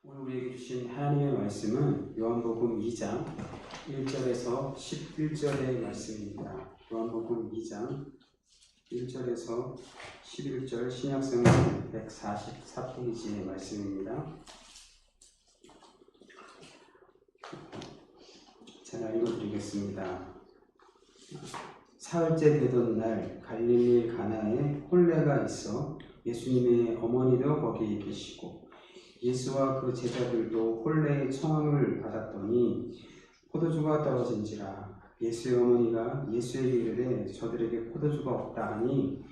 오늘 우리에게 주신 하나님의 말씀은 요한복음 2장 1절에서 11절의 말씀입니다. 요한복음 2장 1절에서 11절 신약성경 144페이지의 말씀입니다. 제가 읽어드리겠습니다. 사흘째 되던 날 갈릴리 가나에 혼례가 있어 예수님의 어머니도 거기 계시고 예수와 그 제자들도 혼례의 청함을 받았더니 포도주가 떨어진지라. 예수의 어머니가 예수에게 이르되 저들에게 포도주가 없다 하니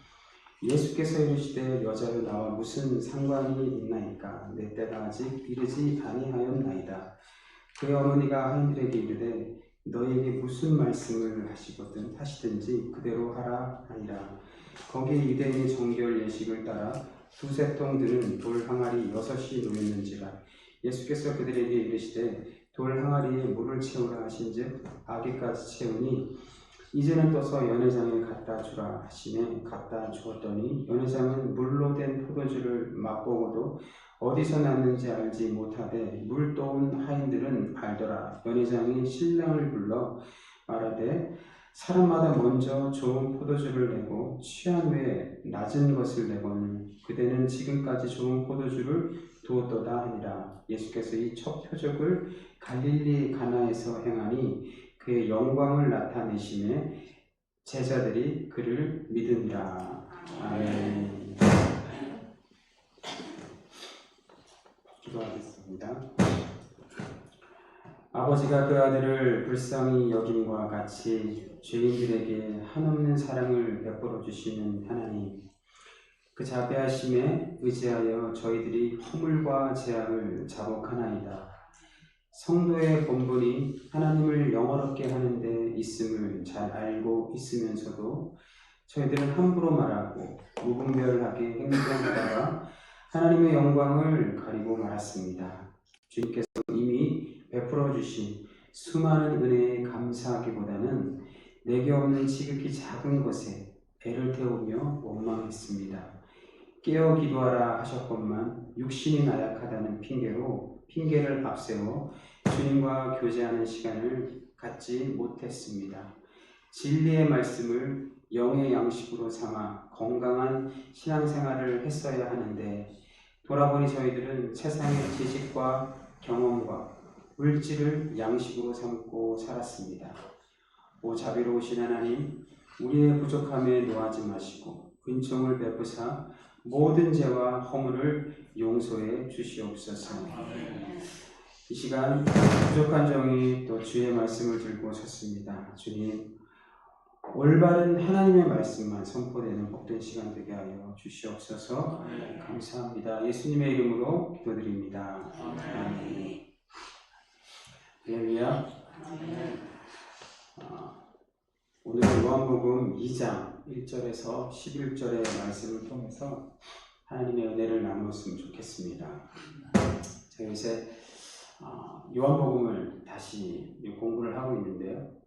예수께서 이르시되 여자여 나와 무슨 상관이 있나이까? 내 때가 아직 이르지 아니하였나이다. 그의 어머니가 하인들에게 이르되 너희에게 무슨 말씀을 하시든지 그대로 하라 하니라. 거기에 유대인의 정결 예식을 따라 두세 통 드는 돌 항아리 6이 놓였는지라. 예수께서 그들에게 이르시되 돌 항아리에 물을 채우라 하신즉 아기까지 채우니 이제는 떠서 연회장에 갖다 주라 하시매 갖다 주었더니 연회장은 물로 된 포도주를 맛보고도 어디서 났는지 알지 못하되 물 떠온 하인들은 알더라. 연회장이 신랑을 불러 말하되 사람마다 먼저 좋은 포도주를 내고 취한 후에 낮은 것을 내거늘 그대는 지금까지 좋은 포도주를 두었도다 하니라. 예수께서 이 첫 표적을 갈릴리 가나에서 행하니 그의 영광을 나타내심에 제자들이 그를 믿으니라. 아멘. 기도하겠습니다. 아버지가 그 아들을 불쌍히 여김과 같이 죄인들에게 한없는 사랑을 베풀어 주시는 하나님, 그 자비하심에 의지하여 저희들이 허물과 재앙을 자복하나이다. 성도의 본분이 하나님을 영화롭게 하는 데 있음을 잘 알고 있으면서도 저희들은 함부로 말하고 무분별하게 행동하다가 하나님의 영광을 가리고 말았습니다. 주님께서 이미 베풀어 주신 수많은 은혜에 감사하기보다는 내게 없는 지극히 작은 것에 애를 태우며 원망했습니다. 깨어 기도하라 하셨건만 육신이 나약하다는 핑계를 앞세워 주님과 교제하는 시간을 갖지 못했습니다. 진리의 말씀을 영의 양식으로 삼아 건강한 신앙생활을 했어야 하는데 돌아보니 저희들은 세상의 지식과 경험과 물질을 양식으로 삼고 살았습니다. 오 자비로우신 하나님, 우리의 부족함에 노하지 마시고 은총을 베푸사 모든 죄와 허물을 용서해 주시옵소서. 이 시간 부족한 종이 또 주의 말씀을 들고 섰습니다. 주님, 올바른 하나님의 말씀만 선포되는 복된 시간 되게 하여 주시옵소서. 감사합니다. 예수님의 이름으로 기도드립니다. 아멘. 할렐루야. 오늘은 요한복음 2장 1절에서 11절의 말씀을 통해서 하나님의 은혜를 나누었으면 좋겠습니다. 제가 요새 요한복음을 다시 공부를 하고 있는데요.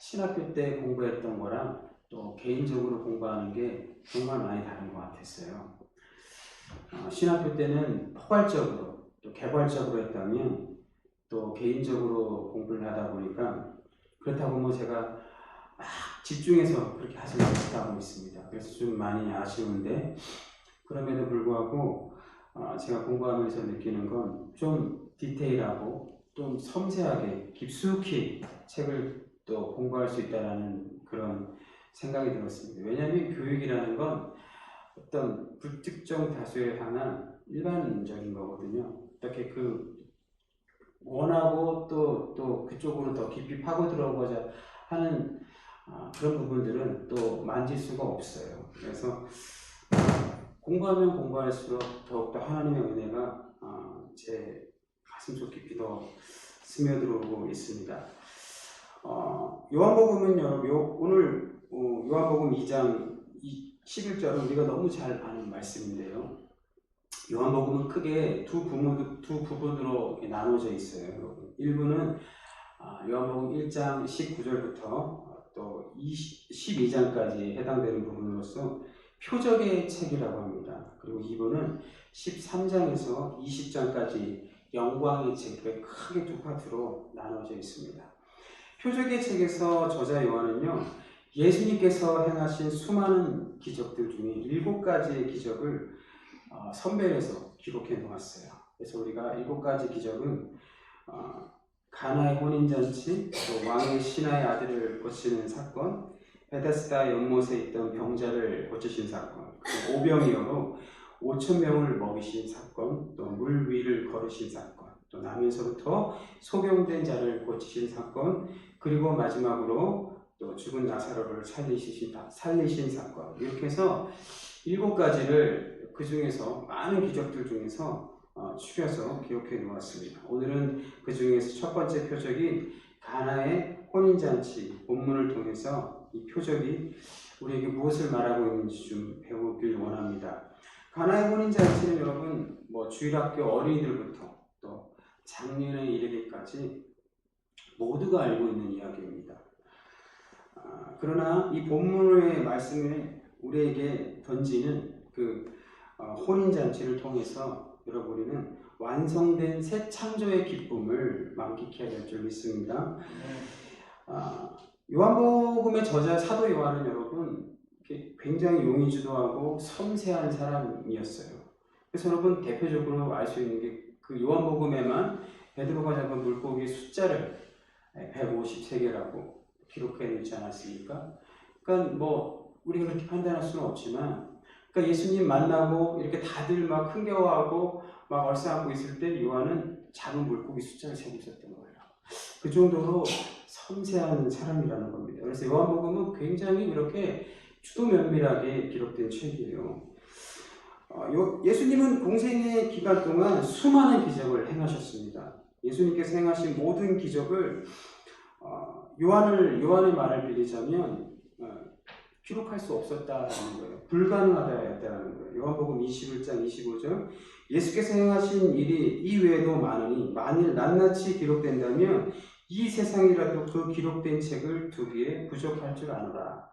신학교 때 공부했던 거랑 또 개인적으로 공부하는 게 정말 많이 다른 것 같았어요. 신학교 때는 포괄적으로 또 개괄적으로 했다면 또 개인적으로 공부를 하다 보니까 그렇다고 뭐 제가 막 집중해서 그렇게 하지 못하고 있습니다. 그래서 좀 많이 아쉬운데 그럼에도 불구하고 제가 공부하면서 느끼는 건 좀 디테일하고 좀 섬세하게 깊숙이 책을 또 공부할 수 있다는 그런 생각이 들었습니다. 왜냐하면 교육이라는 건 어떤 불특정 다수에 향한 일반적인 거거든요. 이렇게 원하고 또 그쪽으로 더 깊이 파고 들어오고자 하는 그런 부분들은 또 만질 수가 없어요. 그래서 공부하면 공부할수록 더욱더 하나님의 은혜가 제 가슴속 깊이 더 스며들어오고 있습니다. 요한복음은요, 오늘 요한복음 2장 11절은 우리가 너무 잘 아는 말씀인데요. 요한복음은 크게 두 부분으로 나눠져 있어요. 일부는 요한복음 1장 19절부터 또 12장까지 해당되는 부분으로서 표적의 책이라고 합니다. 그리고 2부는 13장에서 20장까지 영광의 책, 크게 두 파트로 나눠져 있습니다. 표적의 책에서 저자 요한은요, 예수님께서 행하신 수많은 기적들 중에 7가지의 기적을 선별해서 기록해 놓았어요. 그래서 우리가 7가지 기적은 가나의 혼인잔치, 또 왕의 신하의 아들을 고치는 사건, 베데스다 연못에 있던 병자를 고치신 사건, 오병이어로 5,000명을 먹이신 사건, 또 물 위를 걸으신 사건, 또 남에서부터 소경된 자를 고치신 사건, 그리고 마지막으로 또 죽은 나사로를 살리신 사건, 이렇게 해서 7가지를 그 중에서 많은 기적들 중에서 추려서 기록해 놓았습니다. 오늘은 그 중에서 첫 번째 표적인 가나의 혼인잔치 본문을 통해서 이 표적이 우리에게 무엇을 말하고 있는지 좀 배우길 원합니다. 가나의 혼인잔치는 여러분 주일학교 어린이들부터 또 장년에 이르기까지 모두가 알고 있는 이야기입니다. 그러나 이 본문의 말씀에 우리에게 던지는 그 혼인잔치를 통해서 여러분은 완성된 새 창조의 기쁨을 만끽해야 될 줄 믿습니다. 요한복음의 저자 사도 요한은 여러분 굉장히 용의주도하고 섬세한 사람이었어요. 그래서 여러분 대표적으로 알 수 있는 게 그 요한복음에만 베드로가 잡은 물고기 숫자를 153개라고 기록해 놓지 않았습니까? 그러니까 우리가 그렇게 판단할 수는 없지만, 그러니까 예수님 만나고 이렇게 다들 막 흥겨워하고 막 얼싸안고 있을 때 요한은 작은 물고기 숫자를 세고 있었던 거예요. 그 정도로 섬세한 사람이라는 겁니다. 그래서 요한복음은 굉장히 이렇게 추도 면밀하게 기록된 책이에요. 예수님은 공생의 기간 동안 수많은 기적을 행하셨습니다. 예수님께서 행하신 모든 기적을 요한의 말을 빌리자면 기록할 수 없었다는 거예요. 불가능하다였다는 거예요. 요한복음 21장 25절 예수께서 행하신 일이 이외에도 많으니 만일 낱낱이 기록된다면 이 세상이라도 그 기록된 책을 두기에 부족할 줄 아노라.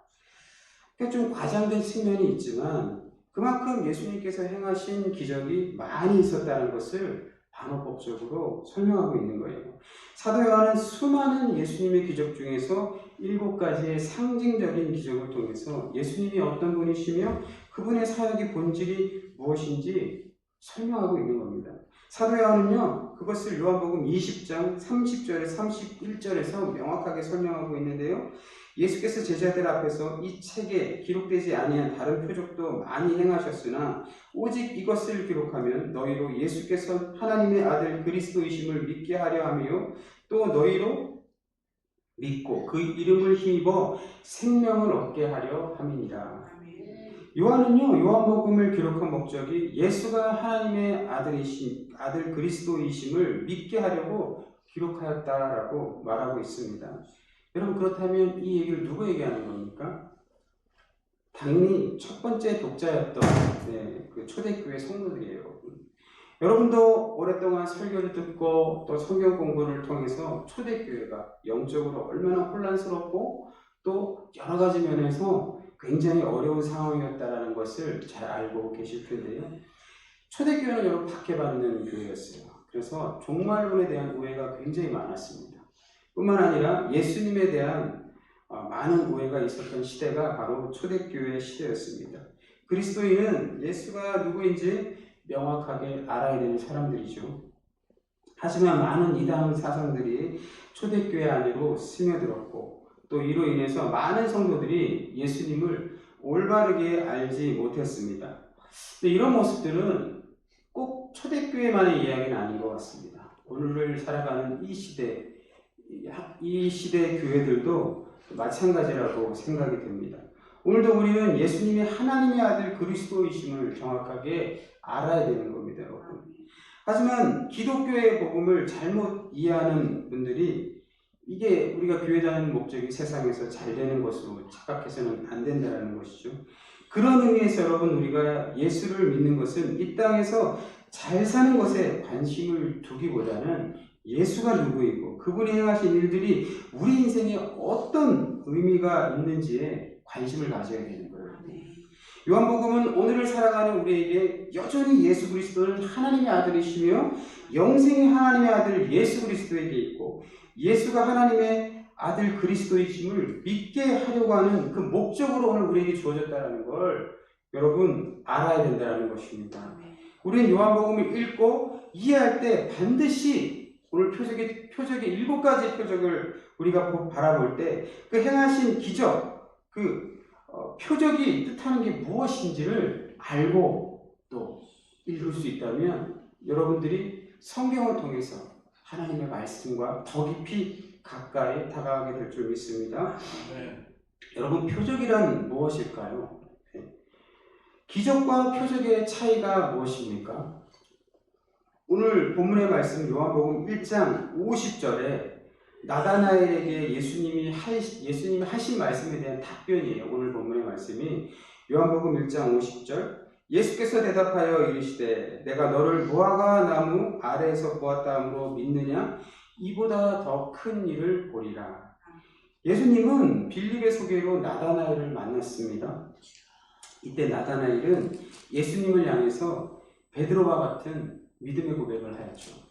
그러니까 좀 과장된 측면이 있지만 그만큼 예수님께서 행하신 기적이 많이 있었다는 것을 반어법적으로 설명하고 있는 거예요. 사도 요한은 수많은 예수님의 기적 중에서 7가지의 상징적인 기적을 통해서 예수님이 어떤 분이시며 그분의 사역의 본질이 무엇인지 설명하고 있는 겁니다. 사도 요한은요, 그것을 요한복음 20장 30절에 31절에서 명확하게 설명하고 있는데요. 예수께서 제자들 앞에서 이 책에 기록되지 아니한 다른 표적도 많이 행하셨으나 오직 이것을 기록하면 너희로 예수께서 하나님의 아들 그리스도이심을 믿게 하려 하며 또 너희로 믿고 그 이름을 힘입어 생명을 얻게 하려 함이니라. 요한은요, 요한복음을 기록한 목적이 예수가 하나님의 아들 그리스도이심을 믿게 하려고 기록하였다라고 말하고 있습니다. 여러분, 그렇다면 이 얘기를 누구에게 하는 겁니까? 당연히 첫 번째 독자였던 그 초대교회 성도들이에요. 여러분도 오랫동안 설교를 듣고 또 성경 공부를 통해서 초대교회가 영적으로 얼마나 혼란스럽고 또 여러 가지 면에서 굉장히 어려운 상황이었다는 것을 잘 알고 계실 텐데요. 초대교회는 여러분 박해받는 교회였어요. 그래서 종말론에 대한 오해가 굉장히 많았습니다. 뿐만 아니라 예수님에 대한 많은 오해가 있었던 시대가 바로 초대교회 시대였습니다. 그리스도인은 예수가 누구인지 명확하게 알아야 되는 사람들이죠. 하지만 많은 이단 사상들이 초대교회 안으로 스며들었고 또 이로 인해서 많은 성도들이 예수님을 올바르게 알지 못했습니다. 근데 이런 모습들은 꼭 초대교회만의 이야기는 아닌 것 같습니다. 오늘을 살아가는 이 시대 교회들도 마찬가지라고 생각이 됩니다. 오늘도 우리는 예수님이 하나님의 아들 그리스도이심을 정확하게 알아야 되는 겁니다, 여러분. 하지만 기독교의 복음을 잘못 이해하는 분들이 이게 우리가 교회 다니는 목적이 세상에서 잘 되는 것으로 착각해서는 안 된다는 것이죠. 그런 의미에서 여러분, 우리가 예수를 믿는 것은 이 땅에서 잘 사는 것에 관심을 두기보다는 예수가 누구이고 그분이 행하신 일들이 우리 인생에 어떤 의미가 있는지에 관심을 가져야 되는 거예요. 요한복음은 오늘을 살아가는 우리에게 여전히 예수 그리스도는 하나님의 아들이시며 영생의 하나님의 아들 예수 그리스도에게 있고 예수가 하나님의 아들 그리스도이심을 믿게 하려고 하는 그 목적으로 오늘 우리에게 주어졌다는 걸 여러분 알아야 된다는 것입니다. 우리는 요한복음을 읽고 이해할 때 반드시 오늘 표적의 7가지 표적을 우리가 바라볼 때 그 행하신 기적, 표적이 뜻하는 게 무엇인지를 알고 또 읽을 수 있다면 여러분들이 성경을 통해서 하나님의 말씀과 더 깊이 가까이 다가가게 될 줄 믿습니다. 여러분, 표적이란 무엇일까요? 기적과 표적의 차이가 무엇입니까? 오늘 본문의 말씀 요한복음 1장 50절에 나다나엘에게 예수님이 하신 말씀에 대한 답변이에요. 오늘 본문의 말씀이 요한복음 1장 50절 예수께서 대답하여 이르시되 내가 너를 무화과 나무 아래에서 보았다 함으로 믿느냐? 이보다 더 큰 일을 보리라. 예수님은 빌립의 소개로 나다나엘을 만났습니다. 이때 나다나엘은 예수님을 향해서 베드로와 같은 믿음의 고백을 하였죠.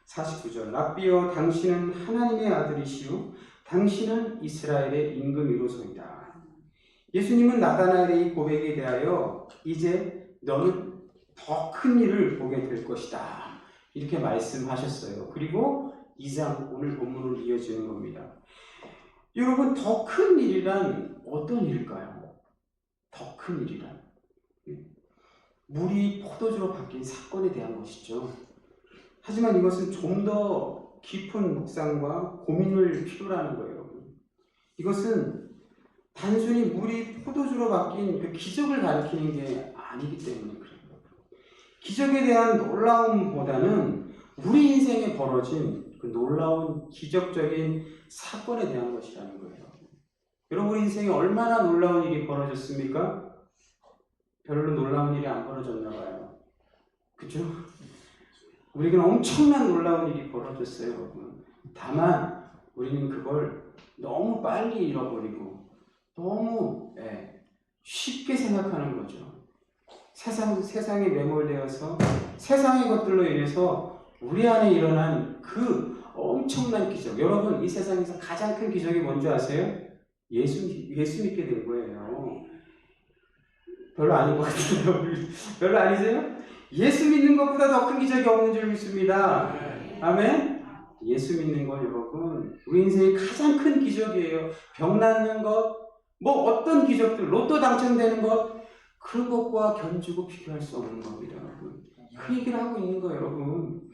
49절 랍비여 당신은 하나님의 아들이시오 당신은 이스라엘의 임금이로소이다. 예수님은 나다나엘의 이 고백에 대하여 이제 너는 더 큰 일을 보게 될 것이다 이렇게 말씀하셨어요. 그리고 2장 오늘 본문으로 이어지는 겁니다. 여러분, 더 큰 일이란 어떤 일일까요? 더 큰 일이란 물이 포도주로 바뀐 사건에 대한 것이죠. 하지만 이것은 좀 더 깊은 묵상과 고민을 필요로 하는 거예요. 여러분. 이것은 단순히 물이 포도주로 바뀐 그 기적을 가리키는 게 아니기 때문에 그래요. 기적에 대한 놀라움보다는 우리 인생에 벌어진 그 놀라운 기적적인 사건에 대한 것이라는 거예요. 여러분, 우리 인생에 얼마나 놀라운 일이 벌어졌습니까? 별로 놀라운 일이 안 벌어졌나 봐요. 그죠? 우리에게는 엄청난 놀라운 일이 벌어졌어요, 여러분. 다만 우리는 그걸 너무 빨리 잃어버리고 너무 쉽게 생각하는 거죠. 세상에 매몰되어서 세상의 것들로 인해서 우리 안에 일어난 그 엄청난 기적. 여러분, 이 세상에서 가장 큰 기적이 뭔지 아세요? 예수 믿게 된 거예요. 별로 아닌 것 같은데요. 별로 아니세요? 예수 믿는 것보다 더 큰 기적이 없는 줄 믿습니다. 아멘? 예수 믿는 건 여러분 우리 인생의 가장 큰 기적이에요. 병 낫는 것, 뭐 어떤 기적들, 로또 당첨되는 것, 그런 것과 견주고 비교할 수 없는 겁니다. 여러분. 그 얘기를 하고 있는 거예요. 여러분.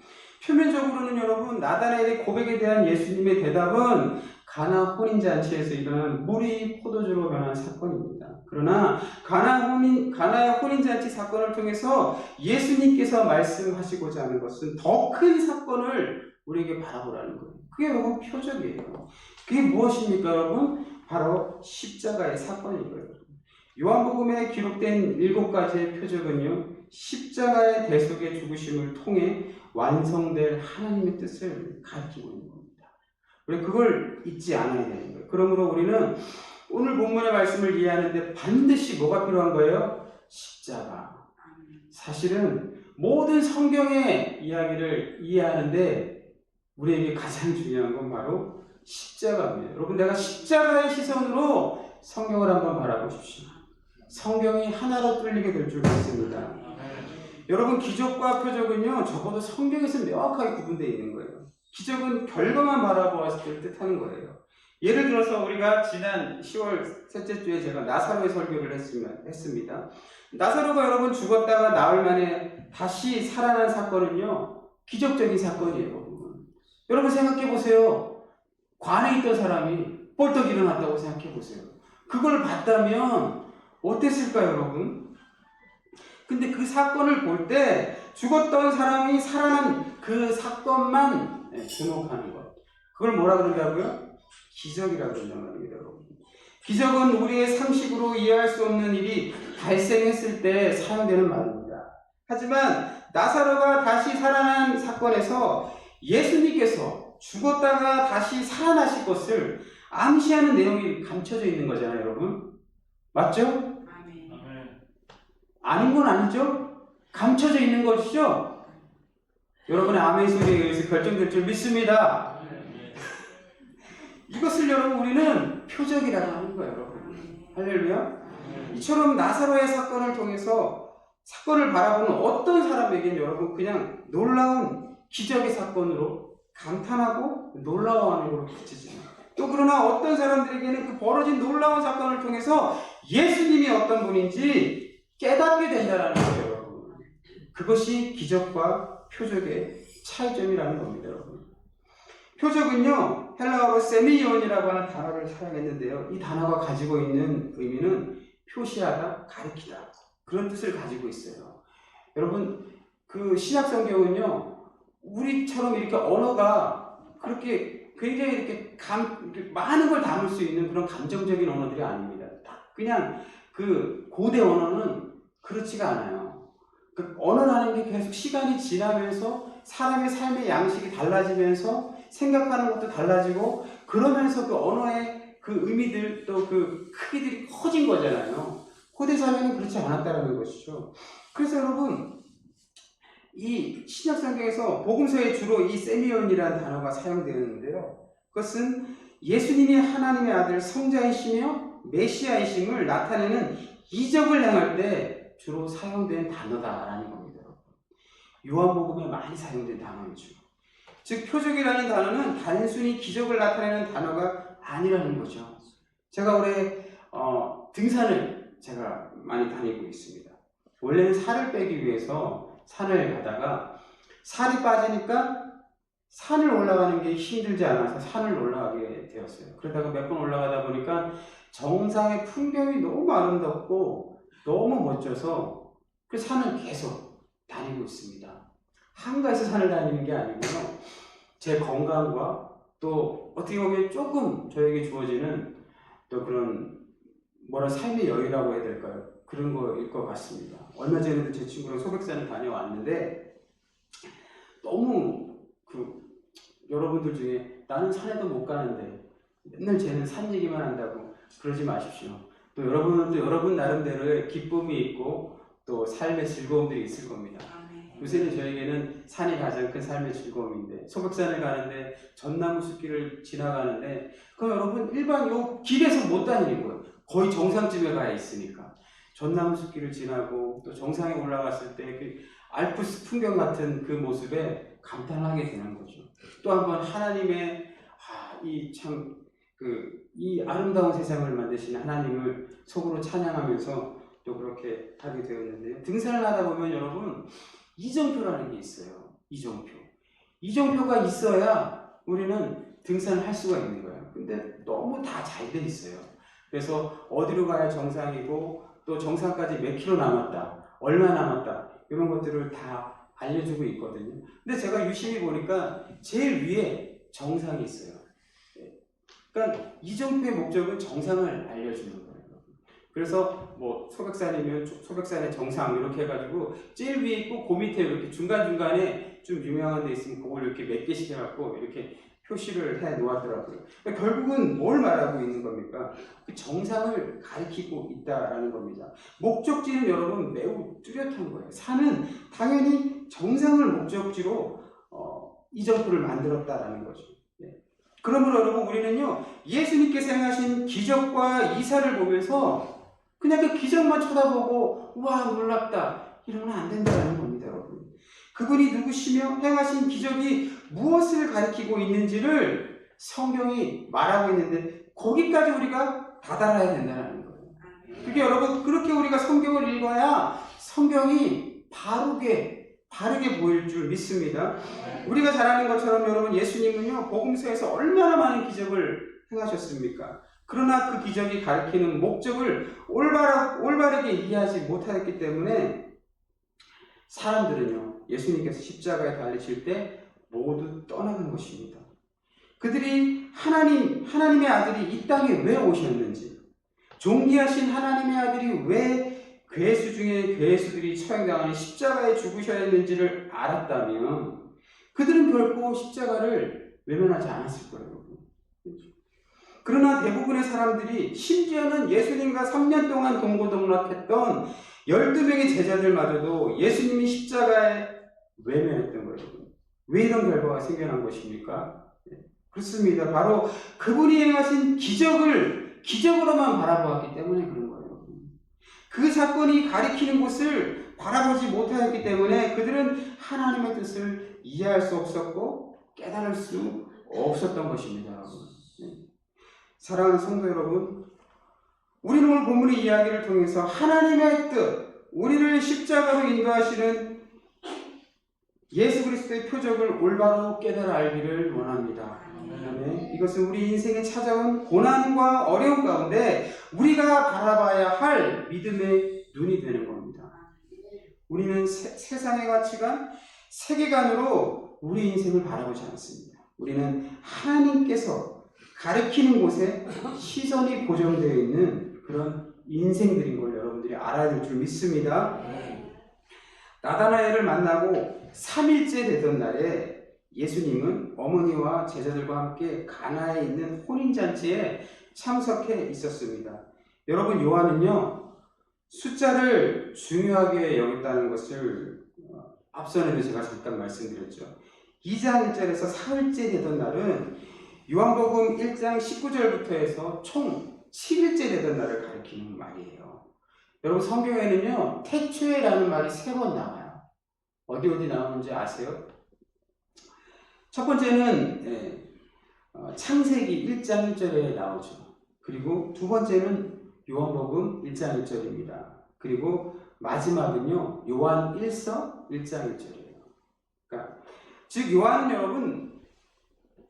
표면적으로는 여러분 나다나엘의 고백에 대한 예수님의 대답은 가나 혼인잔치에서 일어난 물이 포도주로 변한 사건입니다. 그러나 가나의 혼인잔치 사건을 통해서 예수님께서 말씀하시고자 하는 것은 더 큰 사건을 우리에게 바라보라는 거예요. 그게 여러분 표적이에요. 그게 무엇입니까 여러분? 바로 십자가의 사건인 거예요. 요한복음에 기록된 7가지의 표적은요, 십자가의 대속의 죽으심을 통해 완성될 하나님의 뜻을 가리키고 있는 겁니다. 우리 그걸 잊지 않아야 되는 거예요. 그러므로 우리는 오늘 본문의 말씀을 이해하는데 반드시 뭐가 필요한 거예요? 십자가. 사실은 모든 성경의 이야기를 이해하는데 우리에게 가장 중요한 건 바로 십자가입니다. 여러분, 내가 십자가의 시선으로 성경을 한번 바라보십시오. 성경이 하나로 뚫리게 될 줄 믿습니다. 여러분, 기적과 표적은요, 적어도 성경에서 명확하게 구분되어 있는 거예요. 기적은 결과만 바라보았을 때를 뜻하는 거예요. 예를 들어서 우리가 지난 10월 셋째 주에 제가 나사로의 설교를 했습니다. 나사로가 여러분 죽었다가 나흘 만에 다시 살아난 사건은요, 기적적인 사건이에요. 여러분 생각해 보세요. 관에 있던 사람이 뻘떡 일어났다고 생각해 보세요. 그걸 봤다면 어땠을까요, 여러분? 근데 그 사건을 볼 때 죽었던 사람이 살아난 그 사건만 주목하는 것. 그걸 뭐라 그러냐고요? 기적이라고 그런단 말입니다, 여러분. 기적은 우리의 상식으로 이해할 수 없는 일이 발생했을 때 사용되는 말입니다. 하지만 나사로가 다시 살아난 사건에서 예수님께서 죽었다가 다시 살아나실 것을 암시하는 내용이 감춰져 있는 거잖아요, 여러분. 맞죠? 아닌 건 아니죠? 감춰져 있는 것이죠? 여러분의 아멘 소리에 의해서 결정될 줄 믿습니다. 이것을 여러분 우리는 표적이라고 하는 거예요, 여러분. 할렐루야. 이처럼 나사로의 사건을 통해서 사건을 바라보는 어떤 사람에겐 여러분 그냥 놀라운 기적의 사건으로 감탄하고 놀라워하는 걸로 그치지만, 또 그러나 어떤 사람들에게는 그 벌어진 놀라운 사건을 통해서 예수님이 어떤 분인지 깨닫게 된다는 거예요, 여러분. 그것이 기적과 표적의 차이점이라는 겁니다, 여러분. 표적은요, 헬라어로 세미온이라고 하는 단어를 사용했는데요. 이 단어가 가지고 있는 의미는 표시하다, 가리키다, 그런 뜻을 가지고 있어요. 여러분, 그 신약 성경은요, 우리처럼 이렇게 언어가 그렇게 굉장히 이렇게 많은 걸 담을 수 있는 그런 감정적인 언어들이 아닙니다. 그냥 그 고대 언어는 그렇지가 않아요. 그 언어라는 게 계속 시간이 지나면서 사람의 삶의 양식이 달라지면서 생각하는 것도 달라지고, 그러면서 그 언어의 그 의미들 또 그 크기들이 커진 거잖아요. 고대 사회는 그렇지 않았다는 것이죠. 그래서 여러분, 이 신약 성경에서 복음서에 주로 이 세미온이라는 단어가 사용되는데요. 그것은 예수님이 하나님의 아들 성자이시며 메시아이심을 나타내는 이적을 행할 때 주로 사용된 단어다라는 겁니다. 요한복음에 많이 사용된 단어이죠. 즉 표적이라는 단어는 단순히 기적을 나타내는 단어가 아니라는 거죠. 제가 올해 등산을 제가 많이 다니고 있습니다. 원래는 살을 빼기 위해서 산을 가다가 살이 빠지니까 산을 올라가는 게 힘들지 않아서 산을 올라가게 되었어요. 그러다가 몇 번 올라가다 보니까 정상의 풍경이 너무 아름답고 너무 멋져서 그 산을 계속 다니고 있습니다. 한가해서 산을 다니는 게 아니고요, 제 건강과 또 어떻게 보면 조금 저에게 주어지는 또 그런 삶의 여유라고 해야 될까요? 그런 거일 것 같습니다. 얼마 전에도 제 친구랑 소백산을 다녀왔는데 너무 여러분들 중에 나는 산에도 못 가는데 맨날 쟤는 산 얘기만 한다고 그러지 마십시오. 또 여러분은 또 여러분 나름대로의 기쁨이 있고 또 삶의 즐거움들이 있을 겁니다. 요새는 저에게는 산이 가장 큰 삶의 즐거움인데, 소백산을 가는데 전나무 숲길을 지나가는데 그럼 여러분 일반 요 길에서 못 다니는 거예요. 거의 정상쯤에 가야 있으니까. 전나무 숲길을 지나고 또 정상에 올라갔을 때 그 알프스 풍경 같은 그 모습에 감탄하게 되는 거죠. 또 한번 하나님의 이 아름다운 세상을 만드신 하나님을 속으로 찬양하면서 또 그렇게 하게 되었는데요. 등산을 하다 보면 여러분 이정표라는 게 있어요. 이정표가 있어야 우리는 등산을 할 수가 있는 거예요. 근데 너무 다 잘 돼 있어요. 그래서 어디로 가야 정상이고 또 정상까지 몇 킬로 남았다, 얼마 남았다, 이런 것들을 다 알려주고 있거든요. 근데 제가 유심히 보니까 제일 위에 정상이 있어요. 그러니까 이정표의 목적은 정상을 알려주는 거예요. 그래서 소백산이면 소백산의 정상 이렇게 해가지고 제일 위에 있고 그 밑에 이렇게 중간중간에 좀 유명한 데 있으면 그걸 이렇게 몇 개씩 해갖고 이렇게 표시를 해 놓았더라고요. 그러니까 결국은 뭘 말하고 있는 겁니까? 그 정상을 가리키고 있다라는 겁니다. 목적지는 여러분 매우 뚜렷한 거예요. 산은 당연히 정상을 목적지로 이정표를 만들었다라는 거죠. 그러므로 여러분 우리는요, 예수님께서 행하신 기적과 이사를 보면서 그냥 그 기적만 쳐다보고 우와 놀랍다 이러면 안 된다는 겁니다, 여러분. 그분이 누구시며 행하신 기적이 무엇을 가리키고 있는지를 성경이 말하고 있는데 거기까지 우리가 다다라야 된다는 거예요. 그게 여러분 그렇게 우리가 성경을 읽어야 성경이 바르게 보일 줄 믿습니다. 우리가 잘 아는 것처럼 여러분 예수님은요 복음서에서 얼마나 많은 기적을 행하셨습니까? 그러나 그 기적이 가리키는 목적을 올바르게 이해하지 못하였기 때문에 사람들은요 예수님께서 십자가에 달리실 때 모두 떠나간 것입니다. 그들이 하나님의 아들이 이 땅에 왜 오셨는지, 존귀하신 하나님의 아들이 왜 괴수 중에 괴수들이 처형당하는 십자가에 죽으셔야 했는지를 알았다면 그들은 결코 십자가를 외면하지 않았을 거예요. 그러나 대부분의 사람들이, 심지어는 예수님과 3년 동안 동고동락했던 12명의 제자들마저도 예수님이 십자가에 외면했던 거예요. 왜 이런 결과가 생겨난 것입니까? 그렇습니다. 바로 그분이 행하신 기적으로만 바라보았기 때문에 그런 거예요. 그 사건이 가리키는 곳을 바라보지 못하였기 때문에 그들은 하나님의 뜻을 이해할 수 없었고 깨달을 수 없었던 것입니다. 사랑하는 성도 여러분, 우리는 오늘 본문의 이야기를 통해서 하나님의 뜻, 우리를 십자가로 인도하시는 예수 그리스도의 표적을 올바로 깨달아 알기를 원합니다. 아멘. 이것은 우리 인생에 찾아온 고난과 어려움 가운데 우리가 바라봐야 할 믿음의 눈이 되는 겁니다. 우리는 세상의 가치관, 세계관으로 우리 인생을 바라보지 않습니다. 우리는 하나님께서 가르치는 곳에 시선이 고정되어 있는 그런 인생들인 걸 여러분들이 알아야 될 줄 믿습니다. 나다나엘을 만나고 3일째 되던 날에 예수님은 어머니와 제자들과 함께 가나에 있는 혼인잔치에 참석해 있었습니다. 여러분, 요한은요, 숫자를 중요하게 여겼다는 것을 앞선에도 제가 잠깐 말씀드렸죠. 2장 1절에서 4일째 되던 날은 요한복음 1장 19절부터 해서 총 7일째 되던 날을 가리키는 말이에요. 여러분, 성경에는요, 태초에라는 말이 3번 나와요. 어디 나오는지 아세요? 첫 번째는 창세기 1장 1절에 나오죠. 그리고 두 번째는 요한복음 1장 1절입니다. 그리고 마지막은요, 요한 1서 1장 1절이에요. 그러니까 즉 요한은 여러분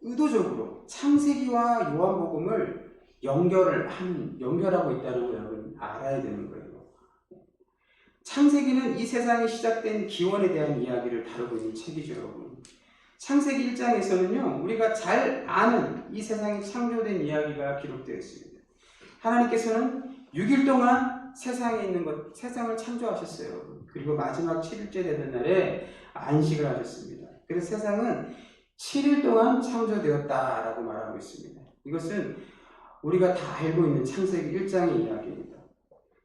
의도적으로 창세기와 요한복음을 연결하고 있다는 걸 여러분 알아야 되는 거예요. 창세기는 이 세상이 시작된 기원에 대한 이야기를 다루고 있는 책이죠, 여러분. 창세기 1장에서는요, 우리가 잘 아는 이 세상이 창조된 이야기가 기록되어 있습니다. 하나님께서는 6일 동안 세상을 창조하셨어요, 여러분. 그리고 마지막 7일째 되는 날에 안식을 하셨습니다. 그래서 세상은 7일 동안 창조되었다라고 말하고 있습니다. 이것은 우리가 다 알고 있는 창세기 1장의 이야기입니다.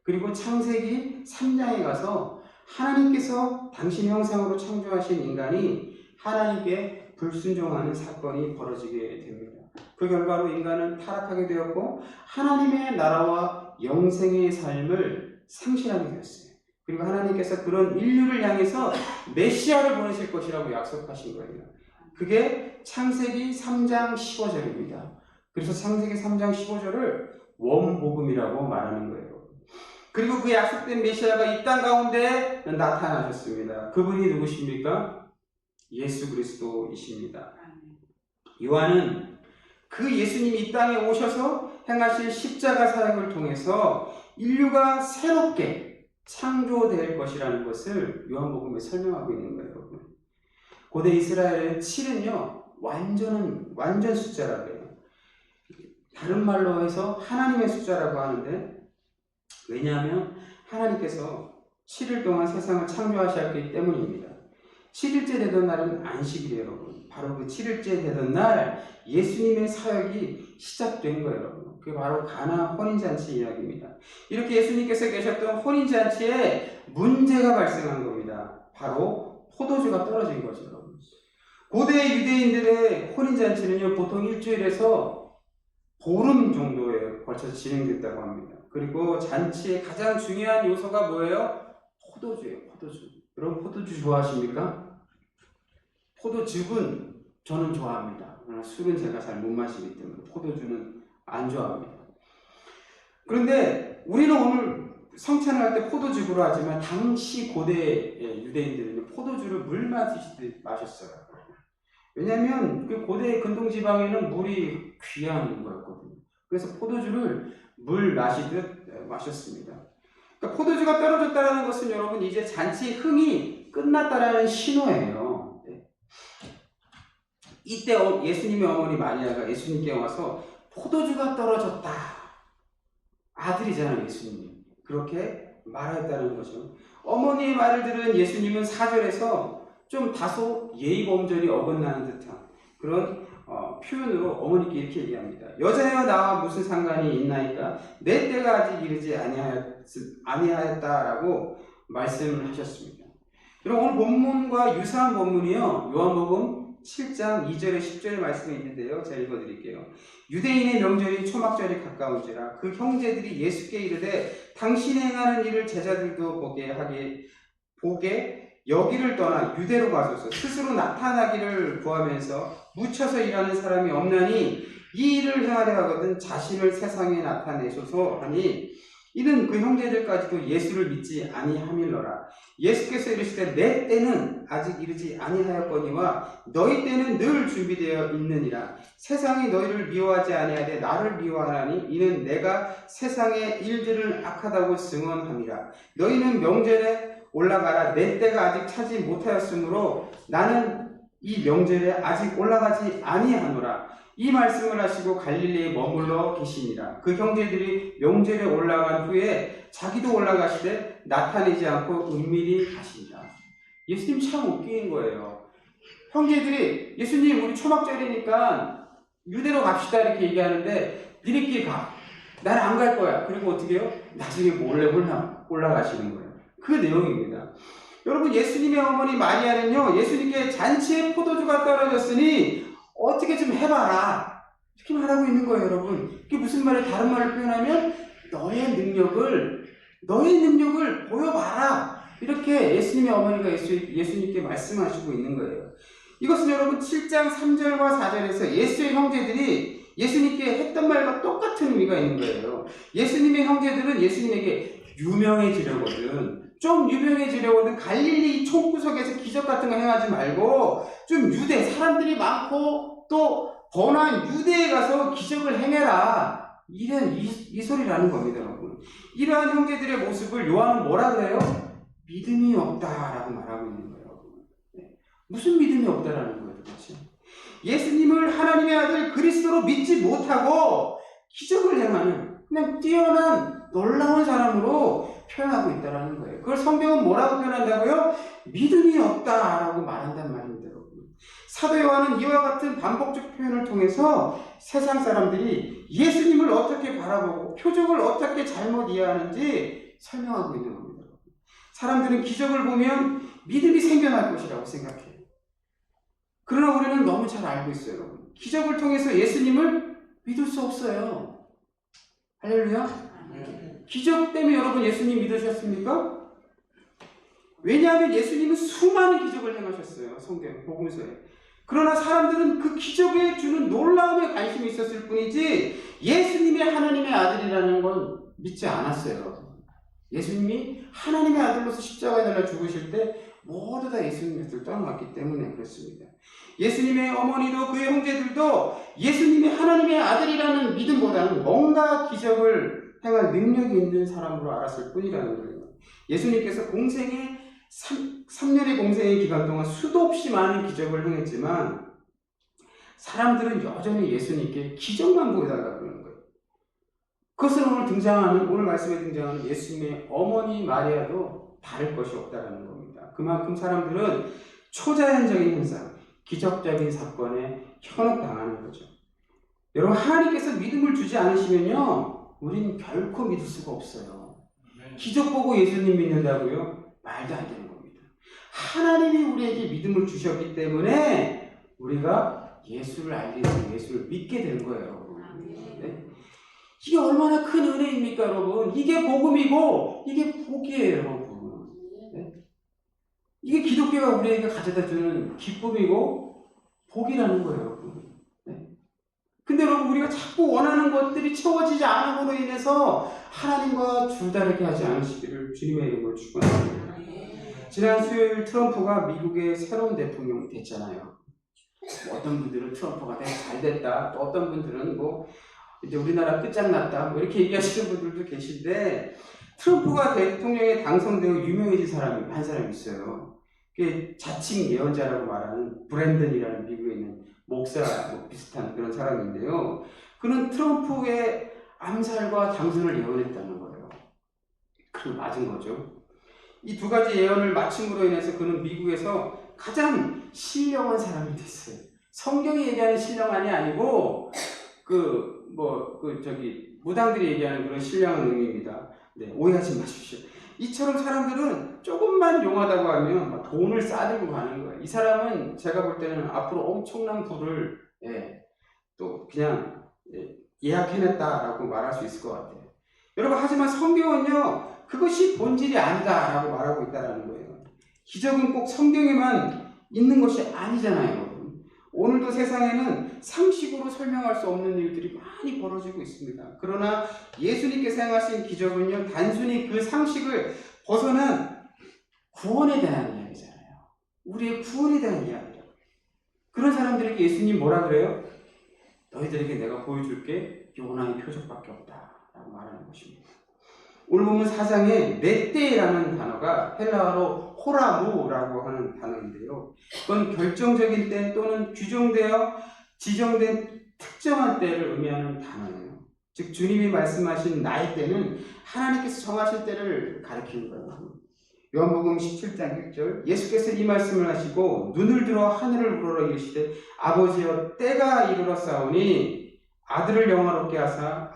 그리고 창세기 3장에 가서 하나님께서 당신의 형상으로 창조하신 인간이 하나님께 불순종하는 사건이 벌어지게 됩니다. 그 결과로 인간은 타락하게 되었고 하나님의 나라와 영생의 삶을 상실하게 되었어요. 그리고 하나님께서 그런 인류를 향해서 메시아를 보내실 것이라고 약속하신 거예요. 그게 창세기 3장 15절입니다. 그래서 창세기 3장 15절을 원복음이라고 말하는 거예요. 그리고 그 약속된 메시아가 이 땅 가운데 나타나셨습니다. 그분이 누구십니까? 예수 그리스도이십니다. 요한은 그 예수님이 이 땅에 오셔서 행하실 십자가 사역을 통해서 인류가 새롭게 창조될 것이라는 것을 요한복음에 설명하고 있는 거예요, 여러분. 고대 이스라엘의 7은요, 완전 숫자라고 해요. 다른 말로 해서 하나님의 숫자라고 하는데, 왜냐하면 하나님께서 7일 동안 세상을 창조하셨기 때문입니다. 7일째 되던 날은 안식일이에요, 여러분. 바로 그 7일째 되던 날 예수님의 사역이 시작된 거예요, 여러분. 그게 바로 가나 혼인잔치 이야기입니다. 이렇게 예수님께서 계셨던 혼인잔치에 문제가 발생한 겁니다. 바로 포도주가 떨어진 거죠, 여러분. 고대 유대인들의 혼인잔치는요, 보통 일주일에서 보름 정도에 걸쳐서 진행됐다고 합니다. 그리고 잔치의 가장 중요한 요소가 뭐예요? 포도주예요, 포도주. 여러분, 포도주 좋아하십니까? 포도즙은 저는 좋아합니다. 그러나 술은 제가 잘 못 마시기 때문에 포도주는 안 좋아합니다. 그런데 우리는 오늘 성찬을 할 때 포도즙으로 하지만 당시 고대 유대인들은 포도주를 물 마시듯 마셨어요. 왜냐하면 그 고대 근동지방에는 물이 귀한 거였거든요. 그래서 포도주를 물 마시듯 마셨습니다. 그러니까 포도주가 떨어졌다는 것은 여러분 이제 잔치 흥이 끝났다라는 신호예요. 네. 이때 예수님의 어머니 마리아가 예수님께 와서 포도주가 떨어졌다. 아들이잖아요, 예수님이. 그렇게 말했다는 거죠. 어머니의 말을 들은 예수님은 4절에서 좀 다소 예의 범절이 어긋나는 듯한 그런 표현으로 어머니께 이렇게 얘기합니다. 여자여 나와 무슨 상관이 있나이까? 내 때가 아직 이르지 아니하였다라고 말씀을 하셨습니다. 여러분 오늘 본문과 유사한 본문이요. 요한복음 7장 2절에 10절의 말씀이 있는데요. 제가 읽어드릴게요. 유대인의 명절인 초막절이 가까운지라 그 형제들이 예수께 이르되 당신이 행하는 일을 제자들도 보게 여기를 떠나 유대로 가소서. 스스로 나타나기를 구하면서 묻혀서 일하는 사람이 없나니 이 일을 행하려 하거든 자신을 세상에 나타내소서 하니 이는 그 형제들까지도 예수를 믿지 아니함일러라. 예수께서 이르시되 내 때는 아직 이르지 아니하였거니와 너희 때는 늘 준비되어 있느니라. 세상이 너희를 미워하지 아니하되 나를 미워하나니 이는 내가 세상의 일들을 악하다고 증언함이라. 너희는 명절에 올라가라. 내 때가 아직 차지 못하였으므로 나는 이 명절에 아직 올라가지 아니하노라. 이 말씀을 하시고 갈릴리에 머물러 계시니라. 그 형제들이 명절에 올라간 후에 자기도 올라가시되 나타내지 않고 은밀히 가시니라. 예수님 참 웃긴 거예요. 형제들이 예수님 우리 초막절이니까 유대로 갑시다 이렇게 얘기하는데 니네끼리 가. 나는 안 갈 거야. 그리고 어떻게 해요? 나중에 몰래 올라가시는 거예요. 그 내용입니다. 여러분 예수님의 어머니 마리아는요 예수님께 잔치에 포도주가 떨어졌으니 어떻게 좀 해봐라 이렇게 말하고 있는 거예요. 여러분 이게 무슨 말이에요? 다른 말을 표현하면 너의 능력을 보여봐라 이렇게 예수님의 어머니가 예수님께 말씀하시고 있는 거예요. 이것은 여러분 7장 3절과 4절에서 예수의 형제들이 예수님께 했던 말과 똑같은 의미가 있는 거예요. 예수님의 형제들은 예수님에게 좀 유명해지려거든 갈릴리 총구석에서 기적 같은 거 행하지 말고 좀 유대 사람들이 많고 또 번화한 유대에 가서 기적을 행해라. 이런 이 소리라는 겁니다, 여러분. 이러한 형제들의 모습을 요한은 뭐라 그래요? 믿음이 없다라고 말하고 있는 거예요, 여러분. 무슨 믿음이 없다라는 거예요, 도대체? 예수님을 하나님의 아들 그리스도로 믿지 못하고 기적을 행하는 그냥 뛰어난 놀라운 사람으로 표현하고 있다는 거예요. 그걸 성경은 뭐라고 표현한다고요? 믿음이 없다라고 말한단 말입니다, 여러분. 사도 요한은 이와 같은 반복적 표현을 통해서 세상 사람들이 예수님을 어떻게 바라보고 표적을 어떻게 잘못 이해하는지 설명하고 있는 겁니다. 사람들은 기적을 보면 믿음이 생겨날 것이라고 생각해요. 그러나 우리는 너무 잘 알고 있어요, 여러분. 기적을 통해서 예수님을 믿을 수 없어요. 할렐루야. 기적 때문에 여러분 예수님 믿으셨습니까? 왜냐하면 예수님은 수많은 기적을 행하셨어요. 성경, 복음서에. 그러나 사람들은 그 기적에 주는 놀라움에 관심이 있었을 뿐이지 예수님이 하나님의 아들이라는 건 믿지 않았어요. 예수님이 하나님의 아들로서 십자가에 달려 죽으실 때 모두 다 예수님 곁을 떠나갔기 때문에 그렇습니다. 예수님의 어머니도 그의 형제들도 예수님이 하나님의 아들이라는 믿음보다는 뭔가 기적을 행할 능력이 있는 사람으로 알았을 뿐이라는 거예요. 예수님께서 공생의 3년의 공생의 기간 동안 수도 없이 많은 기적을 행했지만 사람들은 여전히 예수님께 기적만 보여달라고 그러는 거예요. 그것은 오늘 말씀에 등장하는 예수님의 어머니 마리아도 다를 것이 없다는 겁니다. 그만큼 사람들은 초자연적인 현상, 기적적인 사건에 현혹당하는 거죠. 여러분 하나님께서 믿음을 주지 않으시면요 우리는 결코 믿을 수가 없어요. 기적 보고 예수님 믿는다고요? 말도 안 되는 겁니다. 하나님이 우리에게 믿음을 주셨기 때문에 우리가 예수를 알게 되고 예수를 믿게 된 거예요. 네? 이게 얼마나 큰 은혜입니까, 여러분? 이게 복음이고 이게 복이에요, 여러분. 네? 이게 기독교가 우리에게 가져다 주는 기쁨이고 복이라는 거예요, 여러분. 근데 여러분 우리가 자꾸 원하는 것들이 채워지지 않음으로 인해서 하나님과 줄다르게 하지 않으시기를 주님의 이름으로 축원합니다. 지난 수요일 트럼프가 미국의 새로운 대통령 됐잖아요. 어떤 분들은 트럼프가 되게 잘 됐다, 또 어떤 분들은 이제 우리나라 끝장났다, 이렇게 얘기하시는 분들도 계신데 트럼프가 대통령에 당선되어 유명해진 사람이 한 사람 있어요. 그게 자칭 예언자라고 말하는 브랜든이라는 미국에 있는 목사 비슷한 그런 사람인데요. 그는 트럼프의 암살과 당선을 예언했다는 거예요. 그럼 맞은 거죠. 이 두 가지 예언을 마침으로 인해서 그는 미국에서 가장 신령한 사람이 됐어요. 성경이 얘기하는 신령한이 아니고 무당들이 얘기하는 그런 신령한 의미입니다. 네, 오해하지 마십시오. 이처럼 사람들은 조금만 용하다고 하면 막 돈을 싸들고 가는 거예요. 이 사람은 제가 볼 때는 앞으로 엄청난 부를 또 그냥 예약해냈다라고 말할 수 있을 것 같아요. 여러분, 하지만 성경은요, 그것이 본질이 아니다라고 말하고 있다는 거예요. 기적은 꼭 성경에만 있는 것이 아니잖아요, 여러분. 오늘도 세상에는 상식으로 설명할 수 없는 일들이 많이 벌어지고 있습니다. 그러나 예수님께서 행하신 기적은요, 단순히 그 상식을 벗어난 구원에 대한 이야기잖아요. 우리의 구원에 대한 이야기예요. 그런 사람들에게 예수님 뭐라 그래요? 너희들에게 내가 보여줄게 요나의 표적밖에 없다 라고 말하는 것입니다. 오늘 보면 4장에 메떼라는 단어가 헬라어로 호라무라고 하는 단어인데요. 그건 결정적인 때 또는 규정되어 지정된 특정한 때를 의미하는 단어예요. 즉 주님이 말씀하신 나의 때는 하나님께서 정하신 때를 가리키는 거예요. 요한복음 17장 1절 예수께서 이 말씀을 하시고 눈을 들어 하늘을 우러러 이르시되 아버지여 때가 이르렀사오니 아들을 영화롭게 하사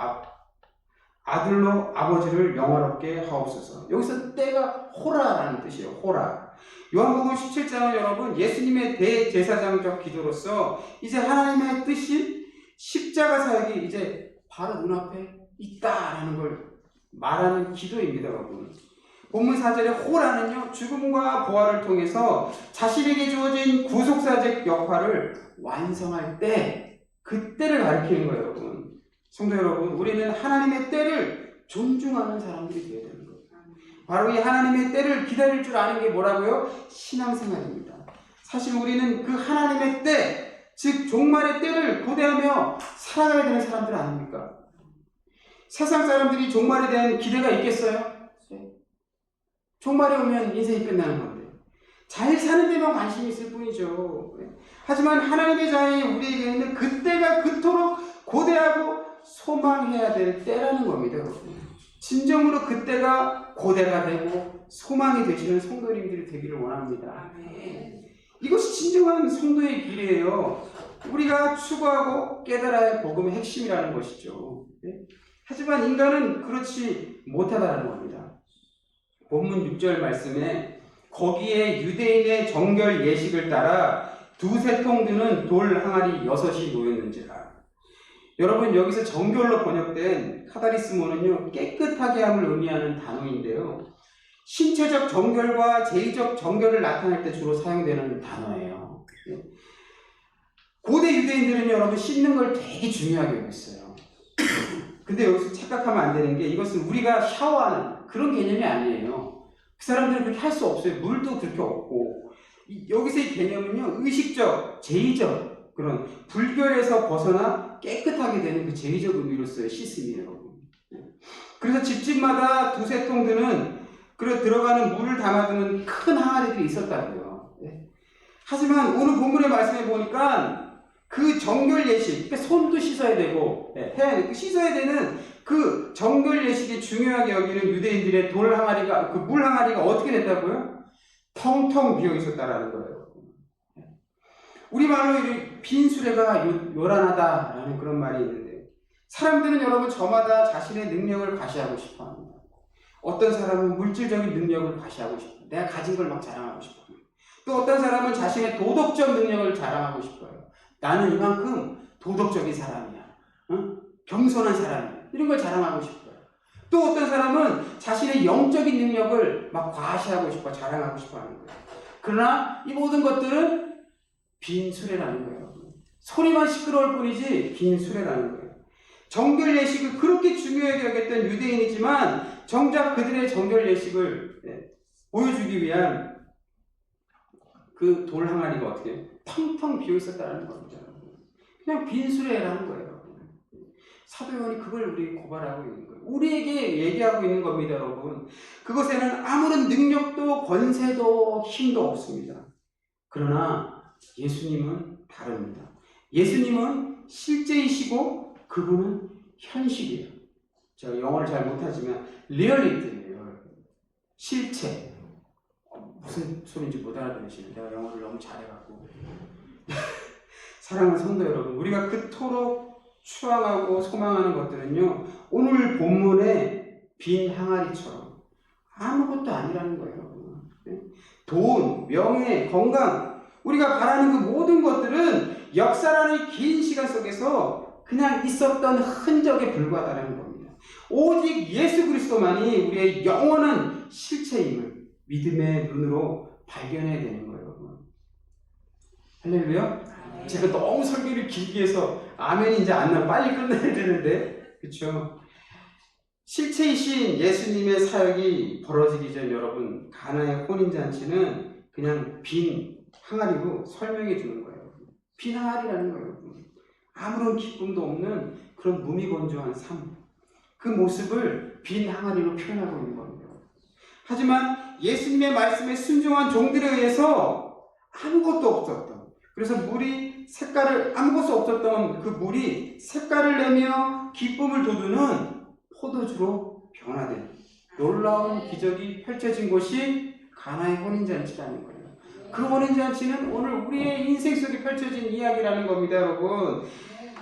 아들로 아버지를 영화롭게 하옵소서. 여기서 때가 호라라는 뜻이에요. 호라. 요한복음 17장은 여러분 예수님의 대제사장적 기도로서 이제 하나님의 뜻이 십자가 사역이 이제 바로 눈앞에 있다라는 걸 말하는 기도입니다, 여러분. 본문 4절의 호라는요, 죽음과 부활을 통해서 자신에게 주어진 구속사적 역할을 완성할 때, 그 때를 가리키는 거예요, 여러분. 성도 여러분, 우리는 하나님의 때를 존중하는 사람들이 되어야 되는 거예요. 바로 이 하나님의 때를 기다릴 줄 아는 게 뭐라고요? 신앙생활입니다. 사실 우리는 그 하나님의 때, 즉 종말의 때를 고대하며 살아가야 되는 사람들 아닙니까? 세상 사람들이 종말에 대한 기대가 있겠어요? 종말이 오면 인생이 끝나는 건데 잘 사는 데만 관심이 있을 뿐이죠. 하지만 하나님의 자녀인 우리에게는 그때가 그토록 고대하고 소망해야 될 때라는 겁니다, 여러분. 진정으로 그때가 고대가 되고 소망이 되시는 성도님들이 되기를 원합니다. 이것이 진정한 성도의 길이에요. 우리가 추구하고 깨달아야 할 복음의 핵심이라는 것이죠. 하지만 인간은 그렇지 못하다는 겁니다. 본문 6절 말씀에 거기에 유대인의 정결 예식을 따라 두세 통 드는 돌 항아리 6이 놓였는지라. 여러분, 여기서 정결로 번역된 카다리스모는요, 깨끗하게 함을 의미하는 단어인데요, 신체적 정결과 제의적 정결을 나타낼 때 주로 사용되는 단어예요. 고대 유대인들은 여러분 씻는 걸 되게 중요하게 여겼어요. 근데 여기서 착각하면 안 되는 게 이것은 우리가 샤워하는 그런 개념이 아니에요. 그 사람들은 그렇게 할 수 없어요. 물도 그렇게 없고. 여기서의 개념은요, 의식적, 제의적 그런 불결에서 벗어나 깨끗하게 되는 그 제의적 의미로서의 씻음이에요. 그래서 집집마다 두세 통 드는 들어가는 물을 담아두는 큰 항아리들이 있었다고요. 하지만 오늘 본문의 말씀에 보니까 그 정결 예식, 그러니까 손도 씻어야 되고 씻어야 되는 그 정결 예식이 중요하게 여기는 유대인들의 돌 항아리가, 그 물 항아리가 어떻게 됐다고요? 텅텅 비어 있었다라는 거예요. 우리말로 빈 수레가 요란하다라는 그런 말이 있는데, 사람들은 여러분 저마다 자신의 능력을 과시하고 싶어 합니다. 어떤 사람은 물질적인 능력을 과시하고 싶어요. 내가 가진 걸 막 자랑하고 싶어요. 또 어떤 사람은 자신의 도덕적 능력을 자랑하고 싶어요. 나는 이만큼 도덕적인 사람이야. 겸손한 사람이야. 이런 걸 자랑하고 싶어요. 또 어떤 사람은 자신의 영적인 능력을 막 과시하고 싶어, 자랑하고 싶어 하는 거예요. 그러나 이 모든 것들은 빈 수레라는 거예요. 소리만 시끄러울 뿐이지 빈 수레라는 거예요. 정결 예식을 그렇게 중요하게 여겼던 유대인이지만 정작 그들의 정결 예식을 보여주기 위한 그 돌 항아리가 어떻게 텅텅 비어 있었다는 겁니다. 그냥 빈 수레라는 거예요. 사도 요한이 그걸 우리 고발하고 있는 거예요. 우리에게 얘기하고 있는 겁니다, 여러분. 그것에는 아무런 능력도 권세도 힘도 없습니다. 그러나 예수님은 다릅니다. 예수님은 실제이시고 그분은 현실이에요. 제가 영어를 잘 못하지만 리얼리티예요. 실체. 무슨 소리인지 못 알아들으시는, 내가 영어를 너무 잘해갖고. 사랑하는 성도 여러분, 우리가 그토록 추앙하고 소망하는 것들은요, 오늘 본문의 빈 항아리처럼 아무것도 아니라는 거예요, 여러분. 돈, 명예, 건강, 우리가 바라는 그 모든 것들은 역사라는 긴 시간 속에서 그냥 있었던 흔적에 불과하다는 겁니다. 오직 예수 그리스도만이 우리의 영원한 실체임을 믿음의 눈으로 발견해야 되는 거예요, 여러분. 할렐루야. 제가 너무 설교를 길게 해서 아멘이 이제 안 나, 빨리 끝내야 되는데, 그렇죠? 실체이신 예수님의 사역이 벌어지기 전 여러분, 가나의 혼인잔치는 그냥 빈 항아리로 설명해 주는 거예요. 빈 항아리라는 거예요, 여러분. 아무런 기쁨도 없는 그런 무미건조한 삶, 그 모습을 빈 항아리로 표현하고 있는 겁니다. 하지만 예수님의 말씀에 순종한 종들에 의해서 아무것도 없었던, 그래서 물이 색깔을, 아무것도 없었던 그 물이 색깔을 내며 기쁨을 돋우는 포도주로 변화된 놀라운 기적이 펼쳐진 곳이 가나의 혼인잔치라는 거예요. 그 혼인잔치는 오늘 우리의 인생 속에 펼쳐진 이야기라는 겁니다, 여러분.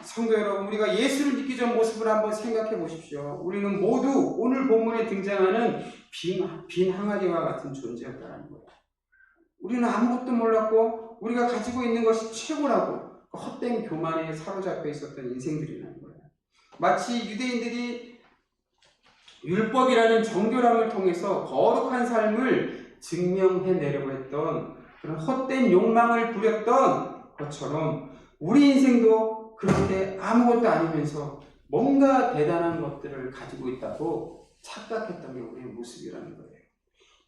성도 여러분, 우리가 예수를 믿기 전 모습을 한번 생각해 보십시오. 우리는 모두 오늘 본문에 등장하는 빈 항아리와 같은 존재였다는 거예요. 우리는 아무것도 몰랐고 우리가 가지고 있는 것이 최고라고 헛된 교만에 사로잡혀 있었던 인생들이라는 거예요. 마치 유대인들이 율법이라는 정결함을 통해서 거룩한 삶을 증명해내려고 했던 그런 헛된 욕망을 부렸던 것처럼 우리 인생도 그렇게 아무것도 아니면서 뭔가 대단한 것들을 가지고 있다고 착각했던 게 우리의 모습이라는 거예요.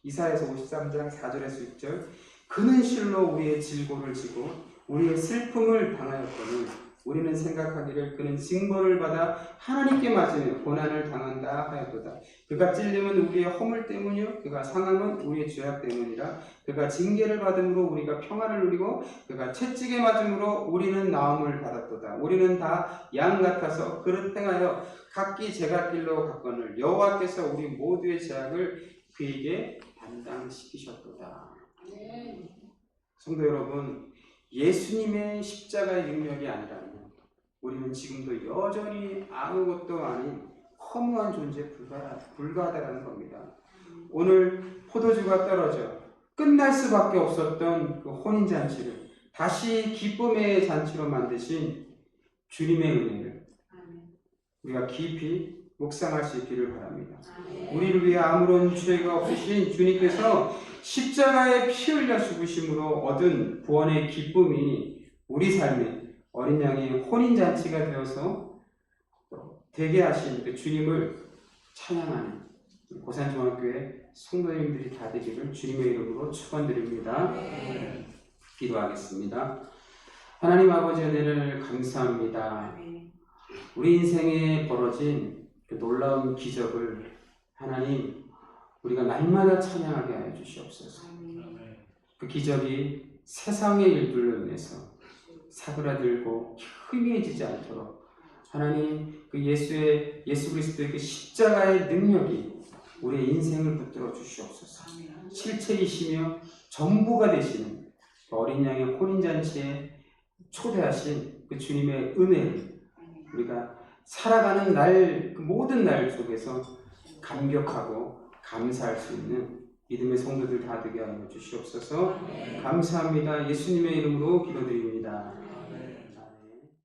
이사야서 53장 4절에서 6절, 그는 실로 우리의 질고를 지고 우리의 슬픔을 당하였더니 우리는 생각하기를 그는 징벌을 받아 하나님께 맞으며 고난을 당한다 하였도다. 그가 찔림은 우리의 허물 때문이요 그가 상함은 우리의 죄악 때문이라. 그가 징계를 받음으로 우리가 평화를 누리고 그가 채찍에 맞음으로 우리는 나음을 받았도다. 우리는 다 양 같아서 그릇 행하여 각기 제갓길로 갔거늘 여호와께서 우리 모두의 죄악을 그에게 담당시키셨도다. 성도 여러분, 예수님의 십자가의 능력이 아니라면 우리는 지금도 여전히 아무것도 아닌 허무한 존재에 불과하다는 겁니다. 오늘 포도주가 떨어져 끝날 수밖에 없었던 그 혼인잔치를 다시 기쁨의 잔치로 만드신 주님의 은혜를 우리가 깊이 묵상할 수 있기를 바랍니다. 우리를 위해 아무런 죄가 없으신 주님께서 십자가에 피 흘려 죽으심으로 얻은 구원의 기쁨이 우리 삶에 어린 양의 혼인잔치가 되어서 되게 하신 그 주님을 찬양하는 고산중학교의 성도님들이 다 되기를 주님의 이름으로 축원드립니다. 기도하겠습니다. 하나님 아버지 은혜를 감사합니다. 우리 인생에 벌어진 그 놀라운 기적을 하나님 우리가 날마다 찬양하게 하여 주시옵소서. 그 기적이 세상의 일들로 인해서 사그라들고 희미해지지 않도록 하나님 그 예수 그리스도의 그 십자가의 능력이 우리의 인생을 붙들어 주시옵소서. 실체이시며 전부가 되시는 그 어린 양의 혼인잔치에 초대하신 그 주님의 은혜를 우리가 살아가는 날, 그 모든 날 속에서 감격하고 감사할 수 있는 믿음의 성도들 다 되게 하여 주시옵소서. 감사합니다. 예수님의 이름으로 기도드립니다.